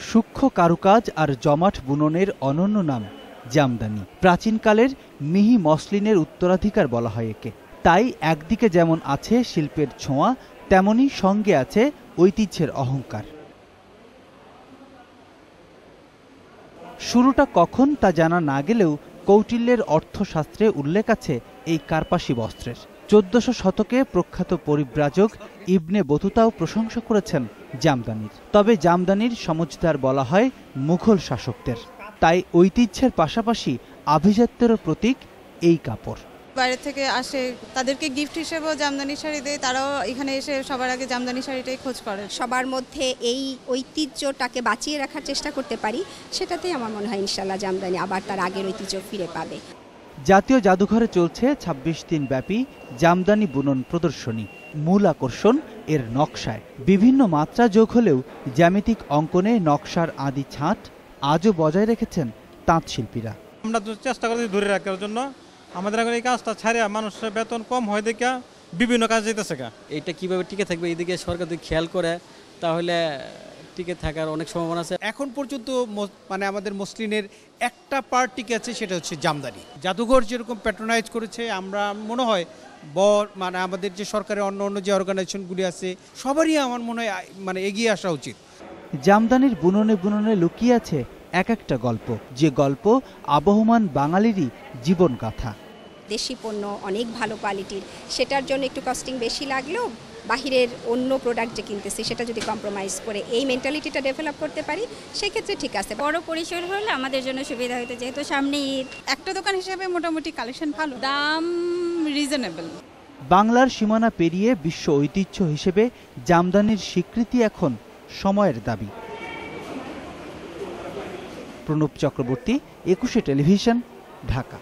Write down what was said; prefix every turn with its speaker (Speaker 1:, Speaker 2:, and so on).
Speaker 1: সূক্ষ্ম কারুকাজ আর জমাট বুননের অনন্য নাম জামদানি। প্রাচীনকালের মিহি মসলিনের উত্তরাধিকার বলা হয় একে। তাই একদিকে যেমন আছে শিল্পের ছোঁয়া, তেমনি সঙ্গে আছে ঐতিহ্যের অহংকার। শুরুটা কখন তা জানা না গেলেও কৌটিল্যের অর্থশাস্ত্রে উল্লেখ আছে এই কার্পাসী বস্ত্রের। 1400 শতকে প্রখ্যাত পরিব্রাজক ইবনে বতুতাও প্রশংসা করেছেন জামদানির। তবে জামদানির সমজদার বলা হয় মুঘল শাসকদের। তাই ঐতিহ্যের পাশাপাশি আভিজাত্যেরও প্রতীক এই কাপড়।
Speaker 2: বাইরে থেকে আসে, তাদেরকে গিফট হিসেবেও জামদানি শাড়ি দেয়, তারাও এখানে এসে সবার আগে জামদানি শাড়িটাই খোঁজ করে।
Speaker 3: সবার মধ্যে এই ঐতিহ্যটাকে বাঁচিয়ে রাখার চেষ্টা করতে পারি, সেটাতেই আমার মনে হয় ইনশাল্লাহ জামদানি আবার তার আগের ঐতিহ্য ফিরে পাবে।
Speaker 1: জাতীয় জাদুঘরে চলছে ২৬ দিন ব্যাপী জামদানি বুনন প্রদর্শনী। মূল আকর্ষণ এর নকশায়। বিভিন্ন মাত্রা যোগ হলেও জ্যামিতিক অঙ্কনে নকশার আদি ছাঁট আজও বজায় রেখেছেন তাঁত শিল্পীরা।
Speaker 4: আমরা চেষ্টা করছি ধরে রাখার জন্য। আমাদের এখন এই কাজটা ছাড়িয়া মানুষের বেতন কম হয় দেখে বিভিন্ন কাজ যেতেছে।
Speaker 5: এটা কিভাবে টিকে থাকবে এদিকে সরকার যদি খেয়াল করে তাহলে টিকে থাকার অনেক সম্ভাবনা আছে।
Speaker 6: এখন পর্যন্ত মানে আমাদের মসলিনের একটা পার্ট টিকে আছে, সেটা হচ্ছে জামদানি। জাদুঘর যেরকম প্যাট্রোনাইজ করেছে, আমরা মনে হয় মানে আমাদের যে সরকারের অন্য যে অর্গানাইজেশনগুলি আছে সবারই আমার মনে হয় মানে এগিয়ে আসা উচিত।
Speaker 1: জামদানির বুননে বুননে লুকিয়ে আছে এক একটা গল্প, যে গল্প আবহমান বাঙালিরই জীবন গাথা।
Speaker 3: দেশি পণ্য অনেক ভালো কোয়ালিটির, সেটার জন্য একটু কস্টিং বেশি লাগলেও বাহিরের অন্য প্রোডাক্ট যে কিনতেছি সেটা যদি কম্প্রোমাইজ করে এই মেন্টালিটিটা ডেভেলপ করতে পারি, সেক্ষেত্রে ঠিক আছে।
Speaker 7: বড় পরিসর হলে আমাদের জন্য সুবিধা হতো, যেহেতু সামনে ঈদ।
Speaker 2: একটা দোকান হিসেবে মোটামুটি কালেকশন ভালো, দাম রিজনেবল।
Speaker 1: বাংলার সীমানা পেরিয়ে বিশ্ব ঐতিহ্য হিসেবে জামদানির স্বীকৃতি এখন সময়ের দাবি। প্রণব চক্রবর্তী, 21 টেলিভিশন, ঢাকা।